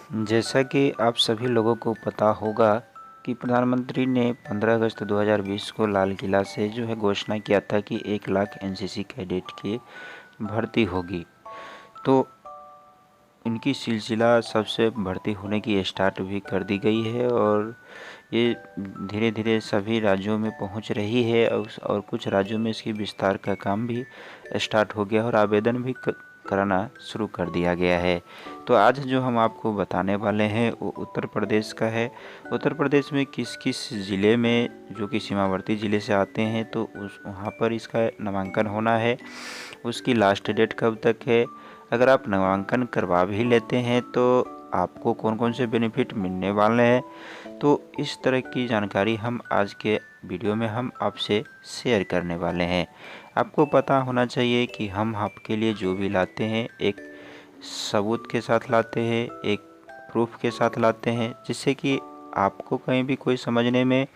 जैसा कि आप सभी लोगों को पता होगा कि प्रधानमंत्री ने 15 अगस्त 2020 को लाल किला से जो है घोषणा किया था कि 1 लाख एनसीसी कैडेट की भर्ती होगी। तो इनकी सिलसिला सबसे भर्ती होने की स्टार्ट भी कर दी गई है और ये धीरे धीरे सभी राज्यों में पहुंच रही है और कुछ राज्यों में इसकी विस्तार का काम भी स्टार्ट हो गया और आवेदन भी कराना शुरू कर दिया गया है। तो आज जो हम आपको बताने वाले हैं वो उत्तर प्रदेश का है। उत्तर प्रदेश में किस किस ज़िले में, जो कि सीमावर्ती ज़िले से आते हैं, तो वहाँ पर इसका नामांकन होना है। उसकी लास्ट डेट कब तक है, अगर आप नामांकन करवा भी लेते हैं तो आपको कौन कौन से बेनिफिट मिलने वाले हैं, तो इस तरह की जानकारी हम आज के वीडियो में हम आपसे शेयर करने वाले हैं। आपको पता होना चाहिए कि हम आपके लिए जो भी लाते हैं एक सबूत के साथ लाते हैं, एक प्रूफ के साथ लाते हैं, जिससे कि आपको कहीं भी कोई समझने में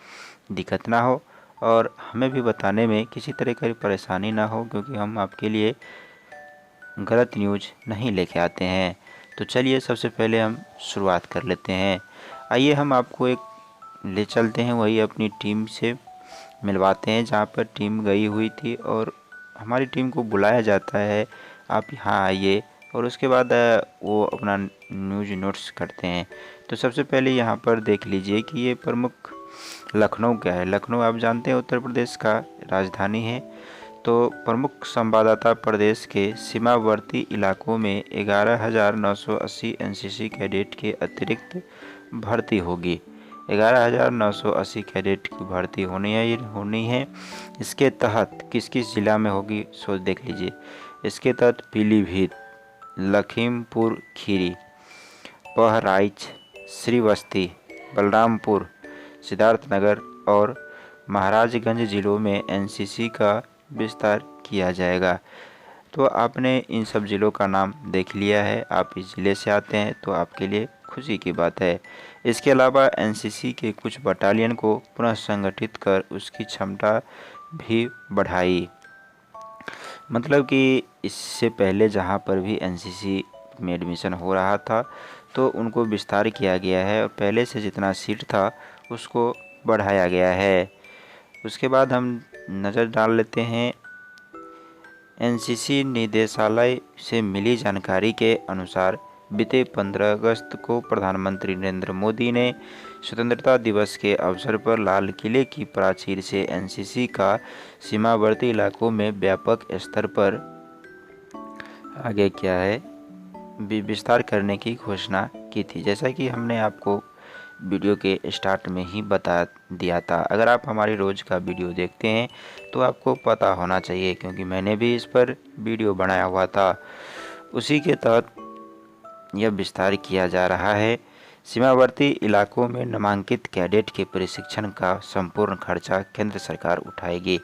दिक्कत ना हो और हमें भी बताने में किसी तरह की परेशानी ना हो, क्योंकि हम आपके लिए गलत न्यूज़ नहीं लेके आते हैं। तो चलिए सबसे पहले हम शुरुआत कर लेते हैं। आइए हम आपको एक ले चलते हैं, वही अपनी टीम से मिलवाते हैं जहाँ पर टीम गई हुई थी और हमारी टीम को बुलाया जाता है, आप यहाँ आइए, और उसके बाद वो अपना न्यूज़ नोट्स करते हैं। तो सबसे पहले यहाँ पर देख लीजिए कि ये प्रमुख लखनऊ क्या है। लखनऊ आप जानते हैं उत्तर प्रदेश का राजधानी है। तो प्रमुख संवाददाता प्रदेश के सीमावर्ती इलाकों में 11,980 एनसीसी कैडेट के अतिरिक्त भर्ती होगी। 11,980 कैडेट की भर्ती होनी है। इसके तहत किस किस जिला में होगी सो देख लीजिए। इसके तहत पीलीभीत, लखीमपुर खीरी, बहराइच, श्रीवस्ती, बलरामपुर, सिद्धार्थनगर और महाराजगंज जिलों में एनसीसी का विस्तार किया जाएगा। तो आपने इन सब ज़िलों का नाम देख लिया है, आप इस ज़िले से आते हैं तो आपके लिए खुशी की बात है। इसके अलावा एनसीसी के कुछ बटालियन को पुनः संगठित कर उसकी क्षमता भी बढ़ाई। मतलब कि इससे पहले जहाँ पर भी एनसीसी में एडमिशन हो रहा था तो उनको विस्तार किया गया है और पहले से जितना सीट था उसको बढ़ाया गया है। उसके बाद हम नज़र डाल लेते हैं एनसीसी निदेशालय से मिली जानकारी के अनुसार बीते 15 अगस्त को प्रधानमंत्री नरेंद्र मोदी ने स्वतंत्रता दिवस के अवसर पर लाल किले की प्राचीर से एनसीसी का सीमावर्ती इलाकों में व्यापक स्तर पर आगे क्या है विस्तार करने की घोषणा की थी, जैसा कि हमने आपको वीडियो के स्टार्ट में ही बता दिया था। अगर आप हमारी रोज़ का वीडियो देखते हैं तो आपको पता होना चाहिए, क्योंकि मैंने भी इस पर वीडियो बनाया हुआ था। उसी के तहत यह विस्तार किया जा रहा है। सीमावर्ती इलाकों में नामांकित कैडेट के प्रशिक्षण का संपूर्ण खर्चा केंद्र सरकार उठाएगी।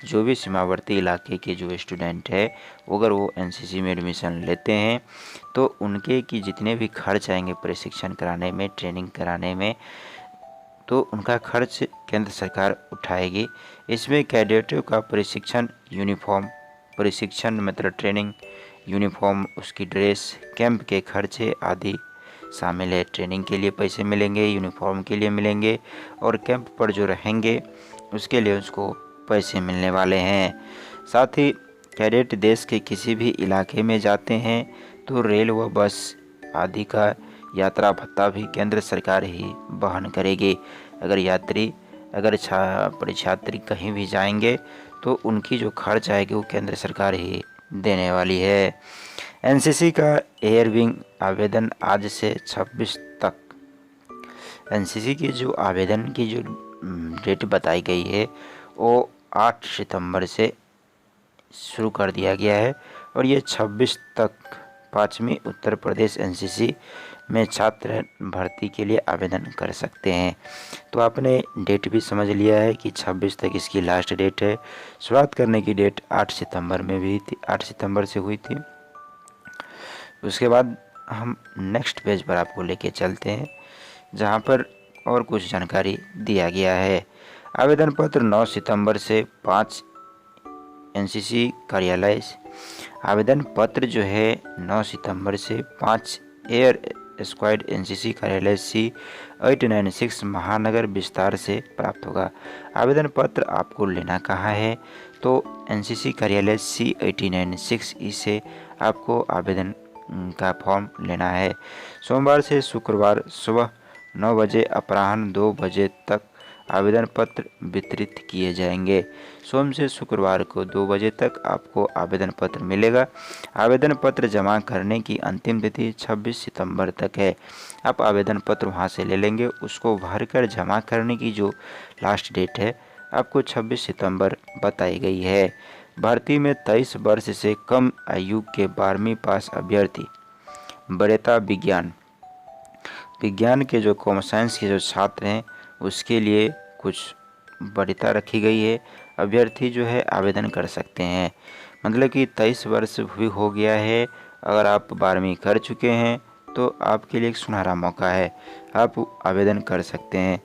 जो भी सीमावर्ती इलाके के जो स्टूडेंट है, अगर वो एनसीसी में एडमिशन लेते हैं तो उनके की जितने भी खर्च आएंगे प्रशिक्षण कराने में, ट्रेनिंग कराने में, तो उनका खर्च केंद्र सरकार उठाएगी। इसमें कैडेटों का प्रशिक्षण, यूनिफॉर्म प्रशिक्षण मतलब ट्रेनिंग, यूनिफॉर्म, उसकी ड्रेस, कैंप के खर्चे आदि शामिल है। ट्रेनिंग के लिए पैसे मिलेंगे, यूनिफॉर्म के लिए मिलेंगे और कैंप पर जो रहेंगे उसके लिए उसको पैसे मिलने वाले हैं। साथ ही कैडेट देश के किसी भी इलाके में जाते हैं तो रेल व बस आदि का यात्रा भत्ता भी केंद्र सरकार ही वहन करेगी। अगर परीक्षार्थी कहीं भी जाएंगे तो उनकी जो खर्च आएगी वो केंद्र सरकार ही देने वाली है। एनसीसी का एयर विंग आवेदन आज से 26 तक। एनसीसी की जो आवेदन की जो डेट बताई गई है वो 8 सितंबर से शुरू कर दिया गया है और ये 26 तक 5वीं उत्तर प्रदेश एनसीसी में छात्र भर्ती के लिए आवेदन कर सकते हैं। तो आपने डेट भी समझ लिया है कि 26 तक इसकी लास्ट डेट है। शुरुआत करने की डेट 8 सितंबर में भी थी, 8 सितंबर से हुई थी। उसके बाद हम नेक्स्ट पेज पर आपको लेके चलते हैं जहां पर और कुछ जानकारी दिया गया है। आवेदन पत्र 9 सितंबर से 5 एनसीसी कार्यालय। आवेदन पत्र जो है 9 सितंबर से 5 एयर स्क्वाड एनसीसी कार्यालय C896 महानगर विस्तार से प्राप्त होगा। आवेदन पत्र आपको लेना कहाँ है, तो एनसीसी कार्यालय C896 से आपको आवेदन का फॉर्म लेना है। सोमवार से शुक्रवार सुबह 9 बजे अपराह्न 2 बजे तक आवेदन पत्र वितरित किए जाएंगे। सोम से शुक्रवार को 2 बजे तक आपको आवेदन पत्र मिलेगा। आवेदन पत्र जमा करने की अंतिम तिथि 26 सितंबर तक है। आप आवेदन पत्र वहां से ले लेंगे, उसको भरकर जमा करने की जो लास्ट डेट है आपको 26 सितंबर बताई गई है। भर्ती में 23 वर्ष से कम आयु के 12वीं पास अभ्यर्थी वरीयता विज्ञान के जो कॉमर्स साइंस के जो छात्र हैं उसके लिए कुछ वरीयता रखी गई है। अभ्यर्थी जो है आवेदन कर सकते हैं, मतलब कि 23 वर्ष भी हो गया है। अगर आप 12वीं कर चुके हैं तो आपके लिए एक सुनहरा मौका है, आप आवेदन कर सकते हैं।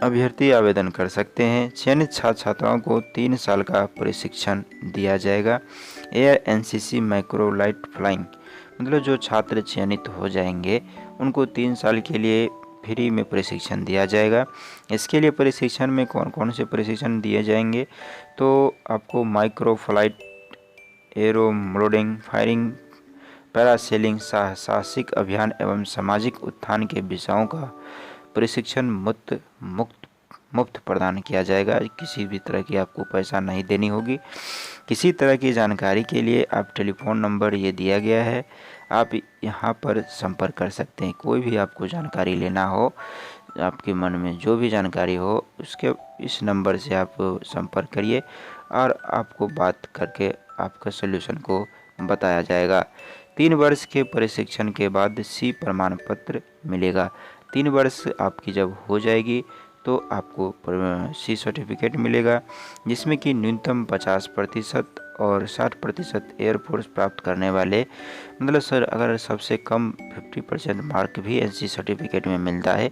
अभ्यर्थी आवेदन कर सकते हैं। चयनित छात्र छात्राओं को 3 साल का प्रशिक्षण दिया जाएगा। एयर एनसीसी माइक्रोलाइट फ्लाइंग, मतलब जो छात्र चयनित हो जाएंगे उनको 3 साल के लिए फ्री में प्रशिक्षण दिया जाएगा। इसके लिए प्रशिक्षण में कौन कौन से प्रशिक्षण दिए जाएंगे, तो आपको micro flight, arrow modding, firing, parasailing, साहसिक अभियान एवं सामाजिक उत्थान के विषयों का प्रशिक्षण मुफ्त प्रदान किया जाएगा। किसी भी तरह की आपको पैसा नहीं देनी होगी। किसी तरह की जानकारी के लिए आप टेलीफोन नंबर ये दिया गया है, आप यहाँ पर संपर्क कर सकते हैं। कोई भी आपको जानकारी लेना हो, आपके मन में जो भी जानकारी हो उसके इस नंबर से आप संपर्क करिए और आपको बात करके आपका सलूशन को बताया जाएगा। 3 वर्ष के प्रशिक्षण के बाद C प्रमाण पत्र मिलेगा। 3 वर्ष आपकी जब हो जाएगी तो आपको C सर्टिफिकेट मिलेगा, जिसमें कि न्यूनतम 50% और 60% एयरफोर्स प्राप्त करने वाले, मतलब सर अगर सबसे कम 50% मार्क भी NC सर्टिफिकेट में मिलता है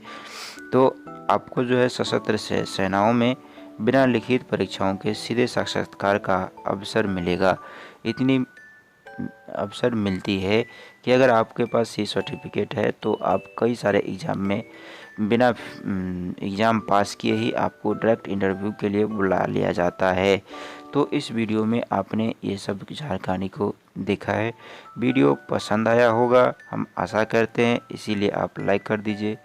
तो आपको जो है सशस्त्र सेनाओं में बिना लिखित परीक्षाओं के सीधे साक्षात्कार का अवसर मिलेगा। इतनी अवसर मिलती है कि अगर आपके पास C सर्टिफिकेट है तो आप कई सारे एग्ज़ाम में बिना एग्ज़ाम पास किए ही आपको डायरेक्ट इंटरव्यू के लिए बुला लिया जाता है। तो इस वीडियो में आपने ये सब जानकारी को देखा है। वीडियो पसंद आया होगा हम आशा करते हैं, इसीलिए आप लाइक कर दीजिए।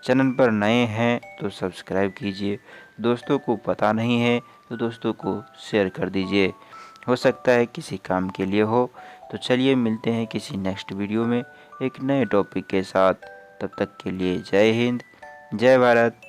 चैनल पर नए हैं तो सब्सक्राइब कीजिए। दोस्तों को पता नहीं है तो दोस्तों को शेयर कर दीजिए, हो सकता है किसी काम के लिए हो। तो चलिए मिलते हैं किसी नेक्स्ट वीडियो में एक नए टॉपिक के साथ। तब तक के लिए जय हिंद, जय भारत।